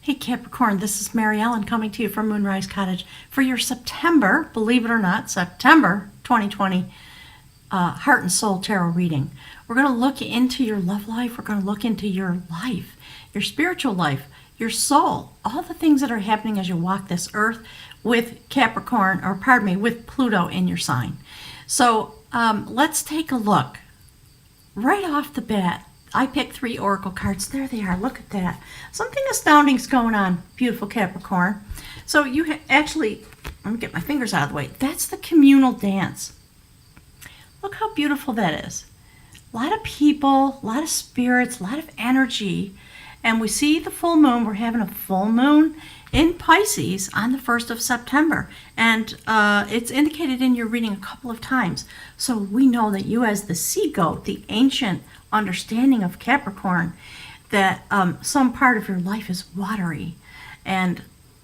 Hey Capricorn, this is Mary Ellen coming to you from Moonrise Cottage for your September, believe it or not, September 2020 Heart and Soul Tarot reading. We're going to look into your love life. We're going to look into your life, your spiritual life, your soul, all the things that are happening as you walk this earth with Capricorn, or pardon me, with Pluto in your sign. So let's take a look. Right off the bat, I picked 3 oracle cards. There they are. Look at that. Something astounding's going on, beautiful Capricorn. So you actually, let me get my fingers out of the way. That's the communal dance. Look how beautiful that is. A lot of people, a lot of spirits, a lot of energy. And we see the full moon. We're having a full moon in Pisces on the 1st of September. And it's indicated in your reading a couple of times. So we know that you, as the sea goat, the ancient understanding of Capricorn, that some part of your life is watery and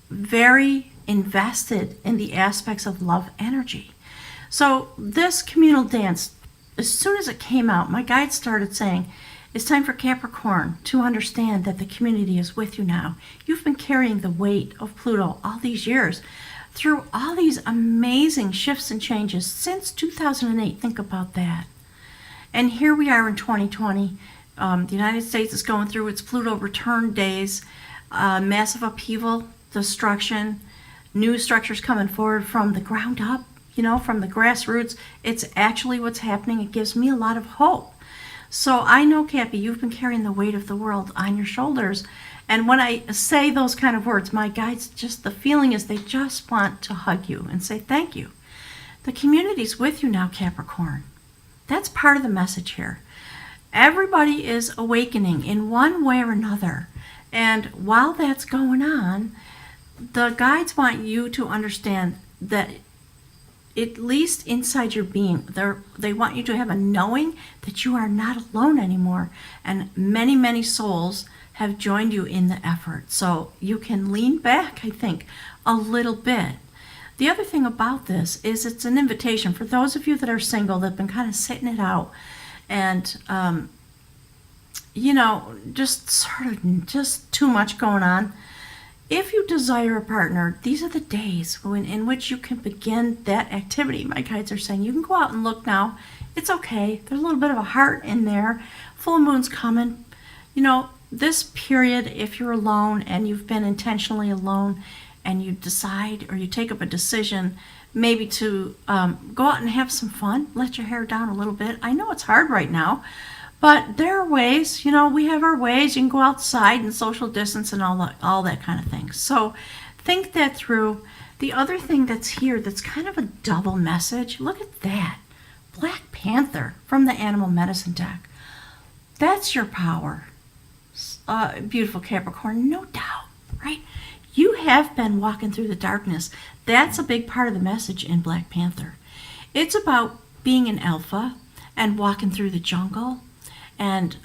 very invested in the aspects of love energy. So this communal dance, as soon as it came out, my guide started saying, it's time for Capricorn to understand that the community is with you now. You've been carrying the weight of Pluto all these years through all these amazing shifts and changes since 2008. Think about that. And here we are in 2020. The United States is going through its Pluto return days, massive upheaval, destruction, new structures coming forward from the ground up, from the grassroots. It's actually what's happening. It gives me a lot of hope. So I know, Cappy, you've been carrying the weight of the world on your shoulders. And when I say those kind of words, my guides, just the feeling is they just want to hug you and say thank you. The community's with you now, Capricorn. That's part of the message here. Everybody is awakening in one way or another. And while that's going on, the guides want you to understand that at least inside your being, they want you to have a knowing that you are not alone anymore. And many, many souls have joined you in the effort. So you can lean back, I think, a little bit. The other thing about this is it's an invitation for those of you that are single, that have been kind of sitting it out and, just too much going on. If you desire a partner, these are the days in which you can begin that activity. My guides are saying you can go out and look now. It's okay. There's a little bit of a heart in there. Full moon's coming. This period, if you're alone and you've been intentionally alone and you decide or you take up a decision maybe to go out and have some fun, let your hair down a little bit. I know it's hard right now. But there are ways, we have our ways. You can go outside and social distance and all that kind of thing. So think that through. The other thing that's here that's kind of a double message, look at that. Black Panther from the Animal Medicine deck. That's your power. Beautiful Capricorn, no doubt, right? You have been walking through the darkness. That's a big part of the message in Black Panther. It's about being an alpha and walking through the jungle. And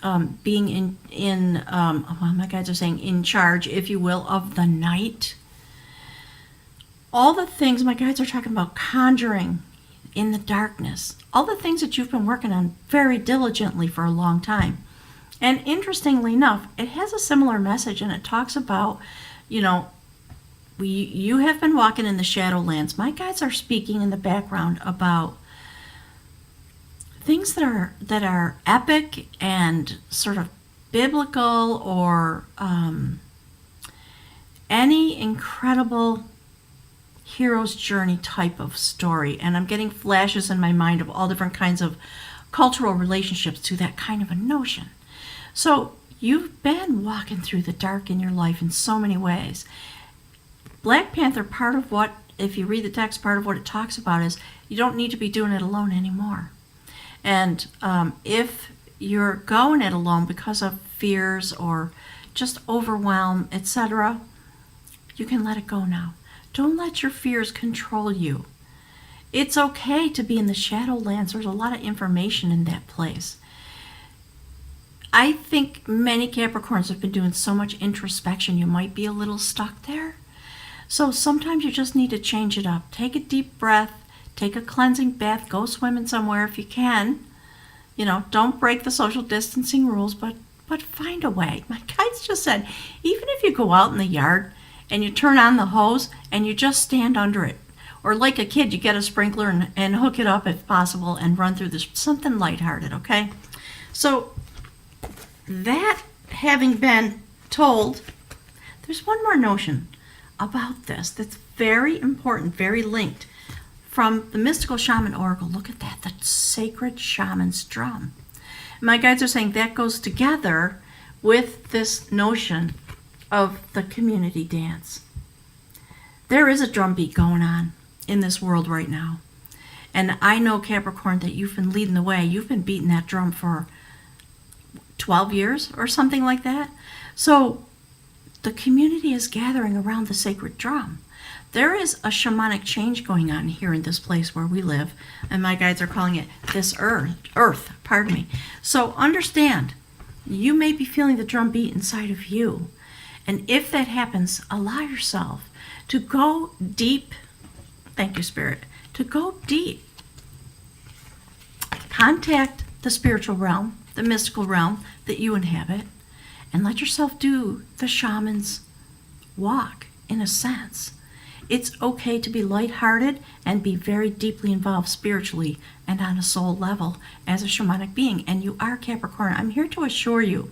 being my guides are saying in charge, if you will, of the night. All the things my guides are talking about, conjuring in the darkness. All the things that you've been working on very diligently for a long time. And interestingly enough, it has a similar message, and it talks about, you have been walking in the Shadowlands. My guides are speaking in the background about things that are epic and sort of biblical, or any incredible hero's journey type of story. And I'm getting flashes in my mind of all different kinds of cultural relationships to that kind of a notion. So you've been walking through the dark in your life in so many ways. Black Panther, part of what, if you read the text, part of what it talks about is you don't need to be doing it alone anymore. And if you're going it alone because of fears or just overwhelm, etc., you can let it go now. Don't let your fears control you. It's okay to be in the Shadowlands. There's a lot of information in that place. I think many Capricorns have been doing so much introspection, you might be a little stuck there. So sometimes you just need to change it up. Take a deep breath. Take a cleansing bath. Go swimming somewhere if you can. Don't break the social distancing rules, but but find a way. My guides just said, even if you go out in the yard and you turn on the hose and you just stand under it, or like a kid, you get a sprinkler and hook it up if possible and run through this, something lighthearted, okay? So that having been told, there's one more notion about this that's very important, very linked. From the Mystical Shaman Oracle, look at that, the sacred shaman's drum. My guides are saying that goes together with this notion of the community dance. There is a drum beat going on in this world right now. And I know, Capricorn, that you've been leading the way. You've been beating that drum for 12 years or something like that. So the community is gathering around the sacred drum. There is a shamanic change going on here in this place where we live, and my guides are calling it this earth, pardon me. So understand, you may be feeling the drum beat inside of you. And if that happens, allow yourself to go deep. Thank you, Spirit. To go deep. Contact the spiritual realm, the mystical realm that you inhabit, and let yourself do the shaman's walk, in a sense. It's okay to be lighthearted and be very deeply involved spiritually and on a soul level as a shamanic being. And you are, Capricorn. I'm here to assure you,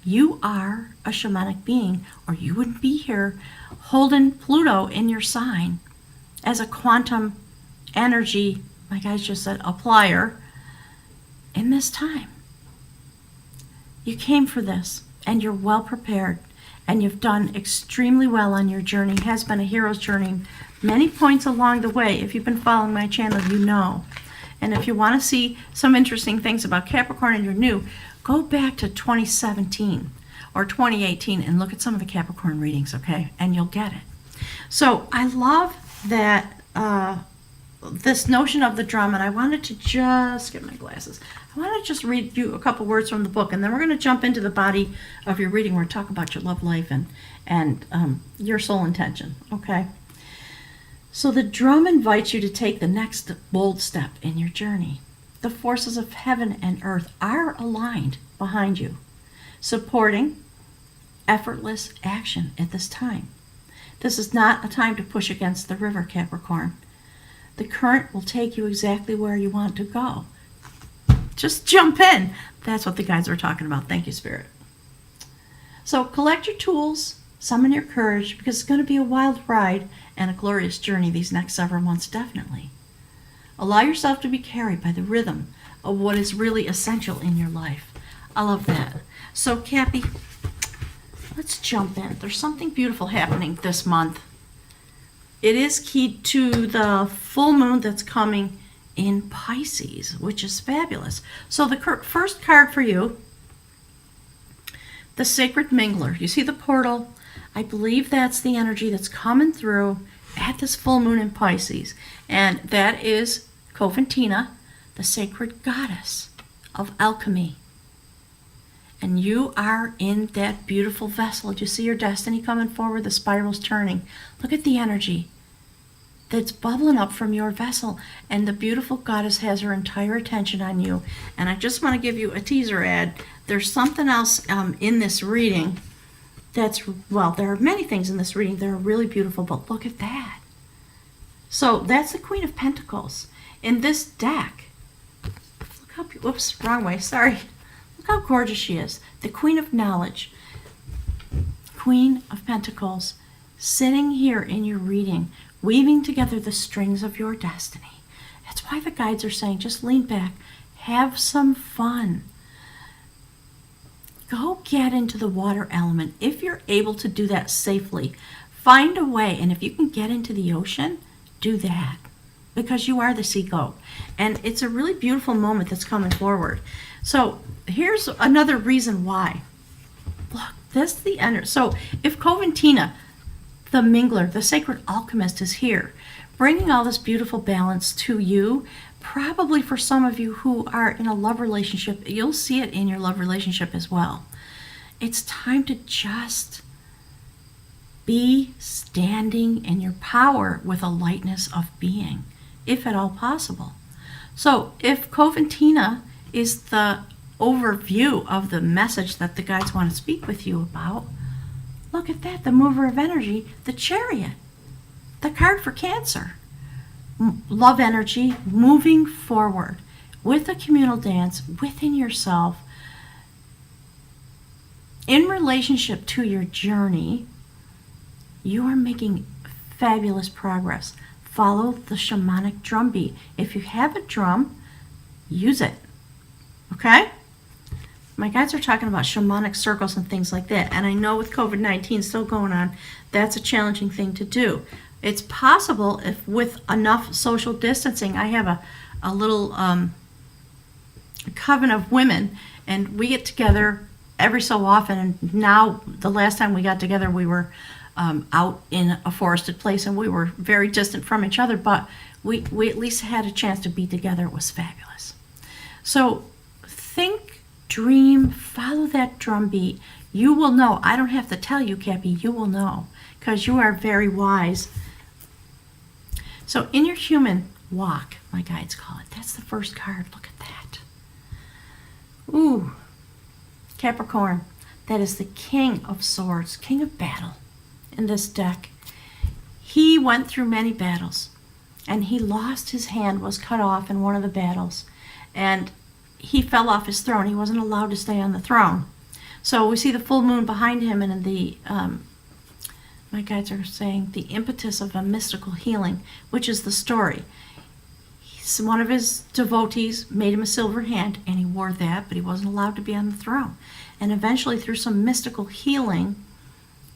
you are a shamanic being, or you wouldn't be here holding Pluto in your sign as a quantum energy, my guys just said, applier in this time. You came for this, and you're well prepared. And you've done extremely well on your journey. It has been a hero's journey. Many points along the way. If you've been following my channel, you know. And if you want to see some interesting things about Capricorn and you're new, go back to 2017 or 2018 and look at some of the Capricorn readings, okay? And you'll get it. So I love that this notion of the drum, and I wanted to just get my glasses. I want to just read you a couple words from the book, and then we're going to jump into the body of your reading. We're going to talk about your love life and your soul intention, okay? So the drum invites you to take the next bold step in your journey. The forces of heaven and earth are aligned behind you, supporting effortless action at this time. This is not a time to push against the river, Capricorn. The current will take you exactly where you want to go. Just jump in. That's what the guides were talking about. Thank you, Spirit. So collect your tools, summon your courage, because it's going to be a wild ride and a glorious journey these next several months, definitely. Allow yourself to be carried by the rhythm of what is really essential in your life. I love that. So, Cappy, let's jump in. There's something beautiful happening this month. It is keyed to the full moon that's coming in Pisces, which is fabulous. So the first card for you, the Sacred Mingler. You see the portal? I believe that's the energy that's coming through at this full moon in Pisces. And that is Coventina, the sacred goddess of alchemy. And you are in that beautiful vessel. Do you see your destiny coming forward? The spiral's turning. Look at the energy that's bubbling up from your vessel. And the beautiful goddess has her entire attention on you. And I just want to give you a teaser ad. There's something else in this reading that's, well, there are many things in this reading that are really beautiful, but look at that. So that's the Queen of Pentacles. In this deck, look how, whoops, wrong way, sorry. Look how gorgeous she is. The Queen of Knowledge, Queen of Pentacles, sitting here in your reading, weaving together the strings of your destiny. That's why the guides are saying, just lean back, have some fun. Go get into the water element. If you're able to do that safely, find a way. And if you can get into the ocean, do that. Because you are the sea goat. And it's a really beautiful moment that's coming forward. So here's another reason why. Look, that's the energy. So if Coventina, the mingler, the sacred alchemist, is here, bringing all this beautiful balance to you, probably for some of you who are in a love relationship, you'll see it in your love relationship as well. It's time to just be standing in your power with a lightness of being, if at all possible. So if Coventina is the overview of the message that the guides want to speak with you about, look at that, the mover of energy, the Chariot, the card for Cancer. Love energy, moving forward with a communal dance within yourself in relationship to your journey. You are making fabulous progress. Follow the shamanic drum beat. If you have a drum, use it. Okay? My guides are talking about shamanic circles and things like that. And I know with COVID-19 still going on, that's a challenging thing to do. It's possible if with enough social distancing, I have a little coven of women, and we get together every so often. And now, the last time we got together, we were out in a forested place, and we were very distant from each other, but we at least had a chance to be together. It was fabulous. So think, dream, follow that drum beat. You will know. I don't have to tell you, Cappy, you will know, because you are very wise. So in your human walk, my guides call it, that's the first card. Look at that. Ooh, Capricorn, that is the King of Swords, King of Battle in this deck. He went through many battles, and he lost his hand, was cut off in one of the battles, and he fell off his throne. He wasn't allowed to stay on the throne. So we see the full moon behind him, and in the my guides are saying the impetus of a mystical healing, which is the story. One of his devotees made him a silver hand, and he wore that, but he wasn't allowed to be on the throne. And eventually, through some mystical healing,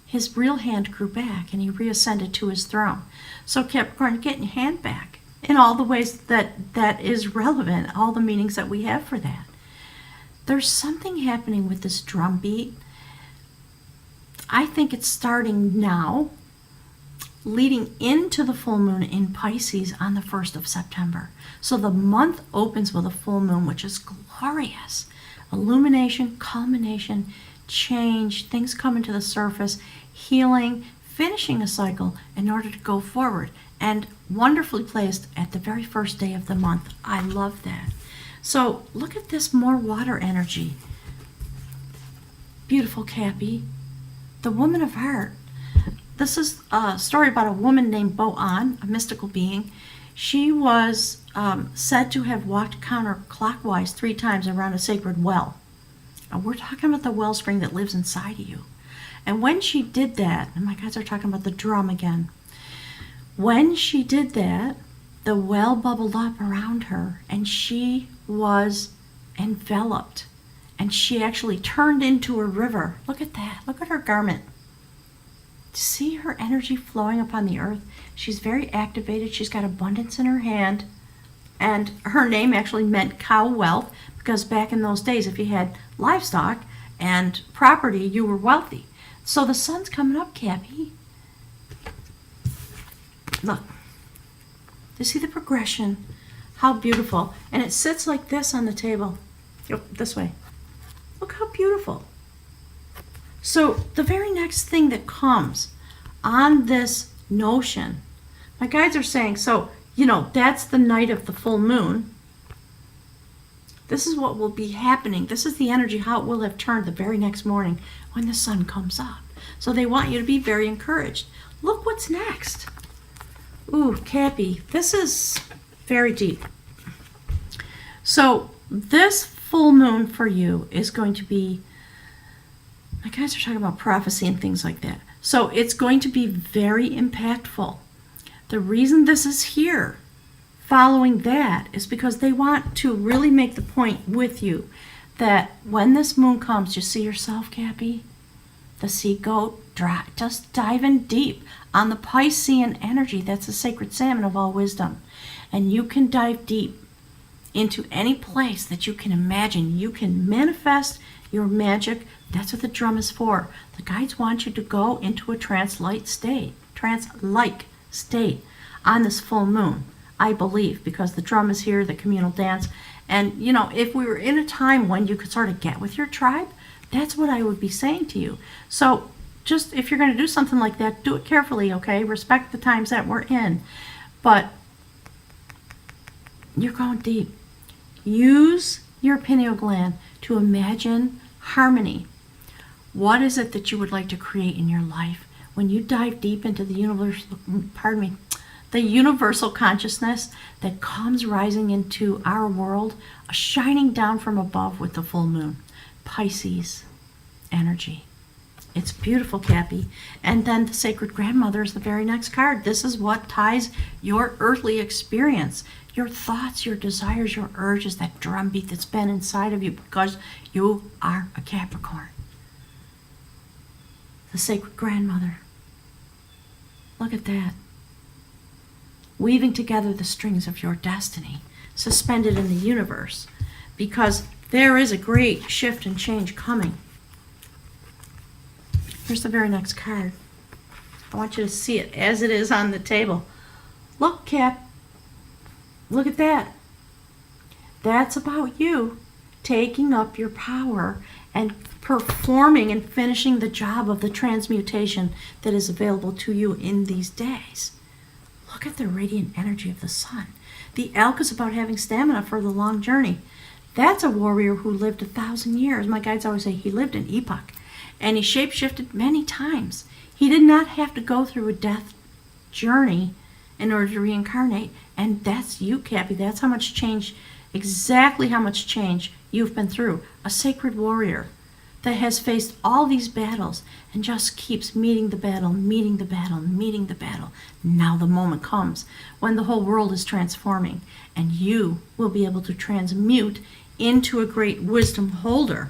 his real hand grew back, and he reascended to his throne. So Capricorn, get your hand back in all the ways that is relevant, all the meanings that we have for that. There's something happening with this drum beat. I think it's starting now, leading into the full moon in Pisces on the 1st of September. So the month opens with a full moon, which is glorious. Illumination, culmination, change, things coming to the surface, healing, finishing a cycle in order to go forward. And wonderfully placed at the very first day of the month. I love that. So look at this, more water energy. Beautiful, Cappy. The Woman of Heart. This is a story about a woman named Bo-An, a mystical being. She was said to have walked counterclockwise 3 times around a sacred well. And we're talking about the wellspring that lives inside of you. And when she did that, and my guys are talking about the drum again, when she did that, the well bubbled up around her, and she was enveloped, and she actually turned into a river. Look at that. Look at her garment. See her energy flowing upon the earth. She's very activated. She's got abundance in her hand, and her name actually meant cow wealth, because back in those days, if you had livestock and property, you were wealthy. So the sun's coming up, Cappy. Look. Do you see the progression? How beautiful. And it sits like this on the table. Oh, this way. Look how beautiful. So the very next thing that comes on this notion, my guides are saying, so, that's the night of the full moon. This is what will be happening. This is the energy, how it will have turned the very next morning when the sun comes up. So they want you to be very encouraged. Look what's next. Ooh, Cappy, this is very deep. So this full moon for you is going to be, my guys are talking about prophecy and things like that. So it's going to be very impactful. The reason this is here following that is because they want to really make the point with you that when this moon comes, you see yourself, Cappy, the sea goat, just dive in deep on the Piscean energy. That's the sacred salmon of all wisdom. And you can dive deep into any place that you can imagine. You can manifest your magic. That's what the drum is for. The guides want you to go into a trance-like state on this full moon, I believe, because the drum is here, the communal dance. And, if we were in a time when you could sort of get with your tribe, that's what I would be saying to you. So just if you're going to do something like that, do it carefully, okay? Respect the times that we're in. But you're going deep. Use your pineal gland to imagine harmony. What is it that you would like to create in your life? When you dive deep into the universal consciousness that comes rising into our world, shining down from above with the full moon, Pisces energy. It's beautiful, Cappy. And then the Sacred Grandmother is the very next card. This is what ties your earthly experience, your thoughts, your desires, your urges, that drumbeat that's been inside of you because you are a Capricorn. The Sacred Grandmother. Look at that. Weaving together the strings of your destiny, suspended in the universe, because there is a great shift and change coming. Here's the very next card. I want you to see it as it is on the table. Look, Cap. Look at that. That's about you taking up your power and performing and finishing the job of the transmutation that is available to you in these days. Look at the radiant energy of the sun. The elk is about having stamina for the long journey. That's a warrior who lived 1,000 years. My guides always say he lived an epoch. And he shapeshifted many times. He did not have to go through a death journey in order to reincarnate. And that's you, Cappy. That's how much change, exactly how much change you've been through. A sacred warrior that has faced all these battles and just keeps meeting the battle, meeting the battle, meeting the battle. Now the moment comes when the whole world is transforming, and you will be able to transmute into a great wisdom holder.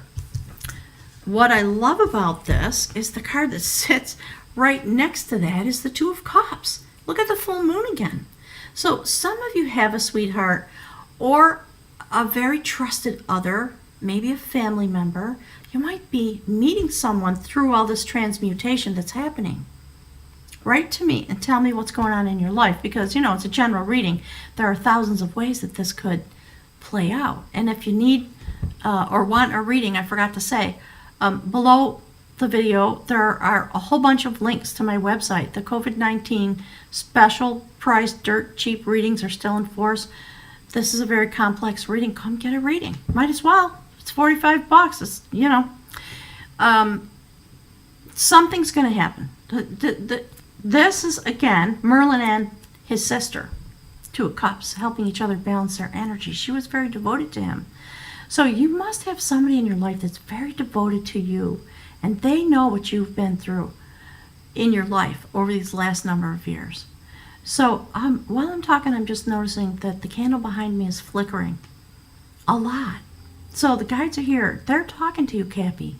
What I love about this is the card that sits right next to that is the Two of Cups. Look at the full moon again. So some of you have a sweetheart or a very trusted other, maybe a family member. You might be meeting someone through all this transmutation that's happening. Write to me and tell me what's going on in your life, because, it's a general reading. There are thousands of ways that this could play out. And if you need or want a reading, I forgot to say, below the video, there are a whole bunch of links to my website. The COVID-19 special price dirt cheap readings are still in force. This is a very complex reading. Come get a reading. Might as well. It's $45. It's, something's going to happen. This is, again, Merlin and his sister, Two of Cups, helping each other balance their energy. She was very devoted to him. So you must have somebody in your life that's very devoted to you, and they know what you've been through in your life over these last number of years. So while I'm talking, I'm just noticing that the candle behind me is flickering a lot. So the guides are here. They're talking to you, Cappy.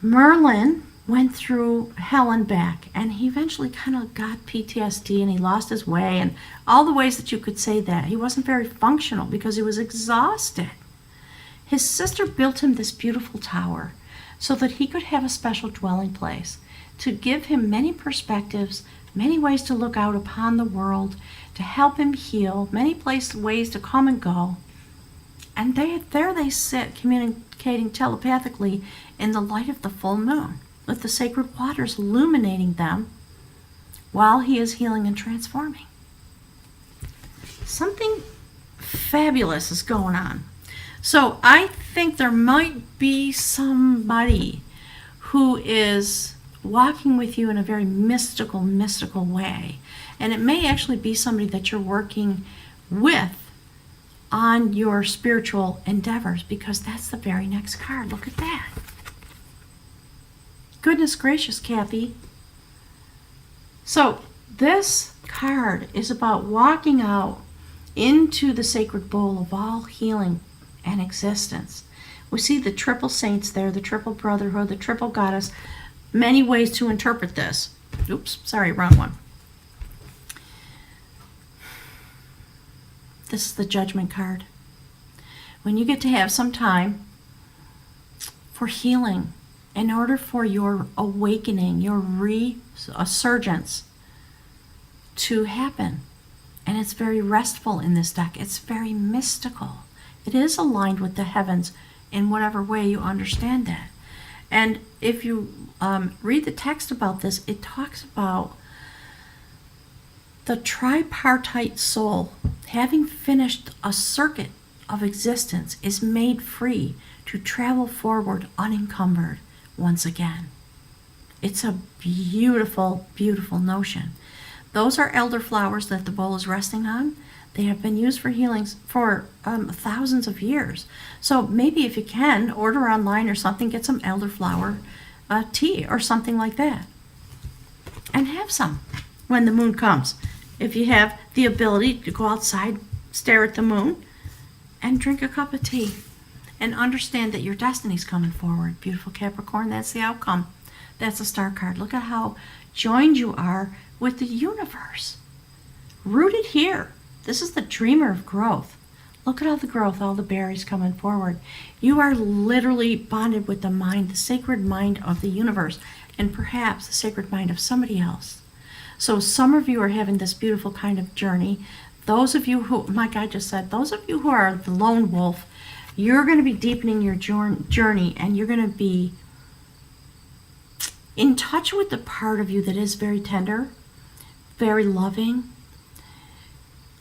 Merlin went through hell and back, and he eventually kind of got PTSD, and he lost his way, and all the ways that you could say that. He wasn't very functional because he was exhausted. His sister built him this beautiful tower so that he could have a special dwelling place, to give him many perspectives, many ways to look out upon the world, to help him heal, many ways to come and go. And there they sit, communicating telepathically in the light of the full moon, with the sacred waters illuminating them while he is healing and transforming. Something fabulous is going on. So I think there might be somebody who is walking with you in a very mystical way. And it may actually be somebody that you're working with on your spiritual endeavors, because that's the very next card. Look at that. Goodness gracious, Cappy. So this card is about walking out into the sacred bowl of all healing and existence. We see the triple saints there, the triple brotherhood, the triple goddess. Many ways to interpret this. Oops, sorry, wrong one. This is the Judgment card. When you get to have some time for healing, in order for your awakening, your resurgence to happen. And it's very restful in this deck. It's very mystical. It is aligned with the heavens in whatever way you understand that. And if you read the text about this, it talks about the tripartite soul having finished a circuit of existence is made free to travel forward unencumbered once again. It's a beautiful, beautiful notion. Those are elderflowers that the bowl is resting on. They have been used for healings for thousands of years. So maybe if you can, order online or something, get some elderflower tea or something like that. And have some when the moon comes. If you have the ability to go outside, stare at the moon, and drink a cup of tea. And understand that your destiny's coming forward. Beautiful Capricorn, that's the outcome. That's a star card. Look at how joined you are with the universe. Rooted here. This is the dreamer of growth. Look at all the growth, all the berries coming forward. You are literally bonded with the mind, the sacred mind of the universe, and perhaps the sacred mind of somebody else. So some of you are having this beautiful kind of journey. Those of you who, my guide just said, those of you who are the lone wolf, you're going to be deepening your journey, and you're going to be in touch with the part of you that is very tender, very loving.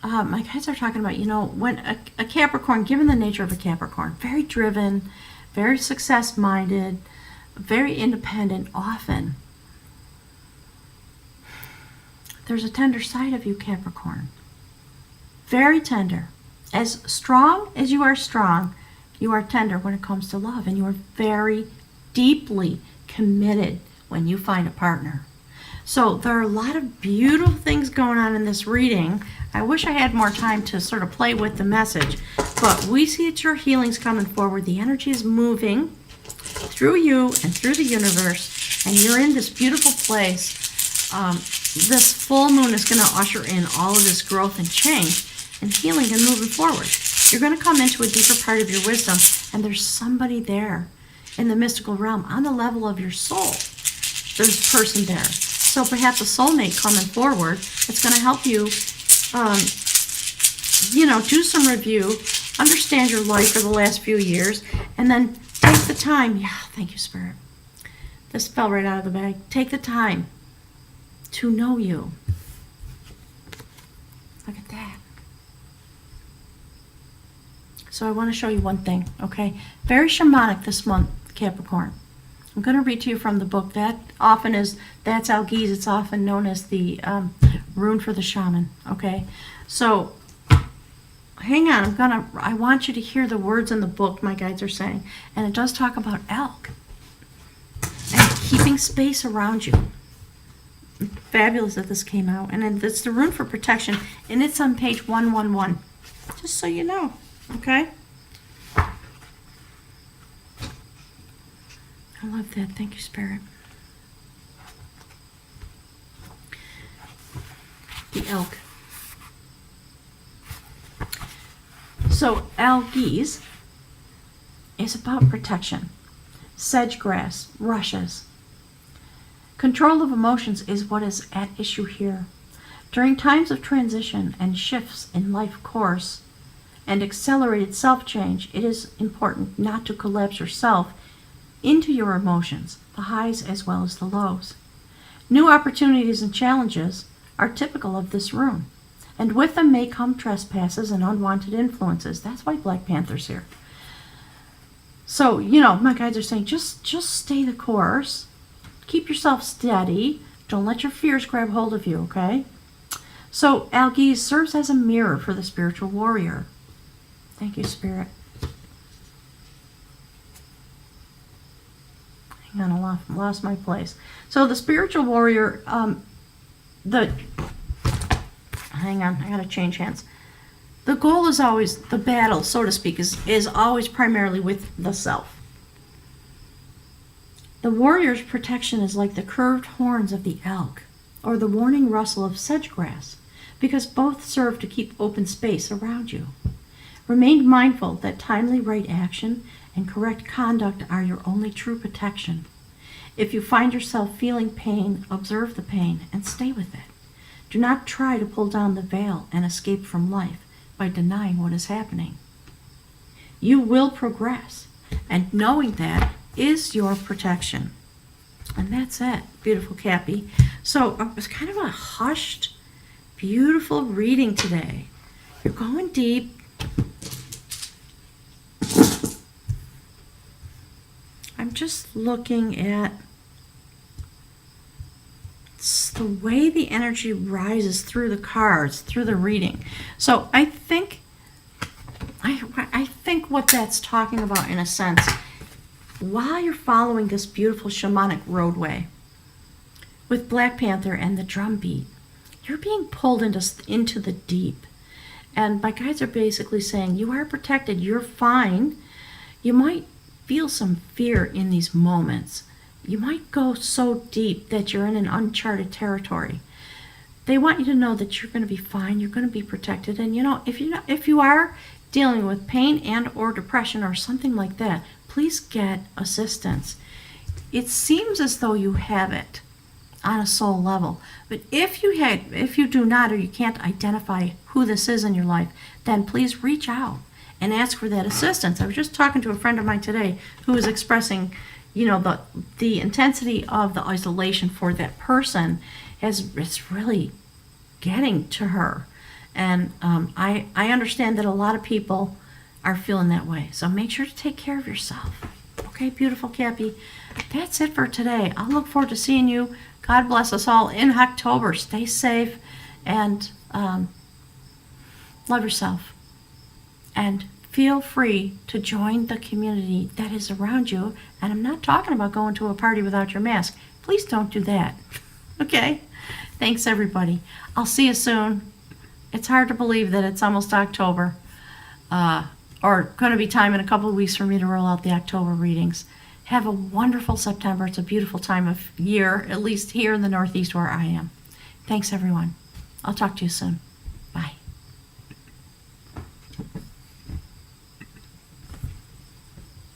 My guides are talking about, when a Capricorn, given the nature of a Capricorn, very driven, very success-minded, very independent, often, there's a tender side of you, Capricorn. Very tender. As strong as you are strong, you are tender when it comes to love, and you are very deeply committed when you find a partner. So there are a lot of beautiful things going on in this reading. I wish I had more time to sort of play with the message, but we see that your healing's coming forward. The energy is moving through you and through the universe, and you're in this beautiful place. This full moon is going to usher in all of this growth and change and healing and moving forward. You're going to come into a deeper part of your wisdom, and there's somebody there in the mystical realm on the level of your soul. There's a person there. So perhaps a soulmate coming forward that's going to help you, do some review, understand your life for the last few years, and then take the time. Yeah, thank you, Spirit. This fell right out of the bag. Take the time to know you. Look at that. So I want to show you one thing, okay? Very shamanic this month, Capricorn. I'm going to read to you from the book. That's Algiz. It's often known as the rune for the shaman, okay? So hang on. I want you to hear the words in the book my guides are saying. And it does talk about elk and keeping space around you. Fabulous that this came out. And it's the rune for protection, and it's on page 111. Just so you know, okay? I love that. Thank you, Spirit. The elk. So, algiz is about protection. Sedge grass, rushes. Control of emotions is what is at issue here. During times of transition and shifts in life course and accelerated self-change, it is important not to collapse yourself into your emotions, the highs as well as the lows. New opportunities and challenges are typical of this rune, and with them may come trespasses and unwanted influences. That's why Black Panther's here. So, my guides are saying, just stay the course. Keep yourself steady. Don't let your fears grab hold of you, okay? So, algiz serves as a mirror for the spiritual warrior. Thank you, Spirit. Hang on, I lost my place. So, the spiritual warrior, hang on, I gotta change hands. The goal is always, the battle, so to speak, is always primarily with the self. The warrior's protection is like the curved horns of the elk or the warning rustle of sedge grass, because both serve to keep open space around you. Remain mindful that timely right action and correct conduct are your only true protection. If you find yourself feeling pain, observe the pain and stay with it. Do not try to pull down the veil and escape from life by denying what is happening. You will progress, and knowing that is your protection. And that's it, beautiful Cappy. So it was kind of a hushed, beautiful reading today. You're going deep. just looking at the way the energy rises through the cards, through the reading. So I think what that's talking about, in a sense, while you're following this beautiful shamanic roadway with Black Panther and the drum beat, you're being pulled into the deep. And my guides are basically saying, you are protected, you're fine. You might feel some fear in these moments. You might go so deep that you're in an uncharted territory. They want you to know that you're going to be fine, you're going to be protected. And if you are dealing with pain and or depression or something like that, please get assistance. It seems as though you have it on a soul level. But if you do not, or you can't identify who this is in your life, then please reach out and ask for that assistance. I was just talking to a friend of mine today who was expressing, the intensity of the isolation for that person it's really getting to her. And I understand that a lot of people are feeling that way. So make sure to take care of yourself. Okay, beautiful Cappy. That's it for today. I'll look forward to seeing you. God bless us all in October. Stay safe and love yourself. And feel free to join the community that is around you. And I'm not talking about going to a party without your mask. Please don't do that. Okay? Thanks, everybody. I'll see you soon. It's hard to believe that it's almost October. Or going to be time in a couple of weeks for me to roll out the October readings. Have a wonderful September. It's a beautiful time of year, at least here in the Northeast where I am. Thanks, everyone. I'll talk to you soon.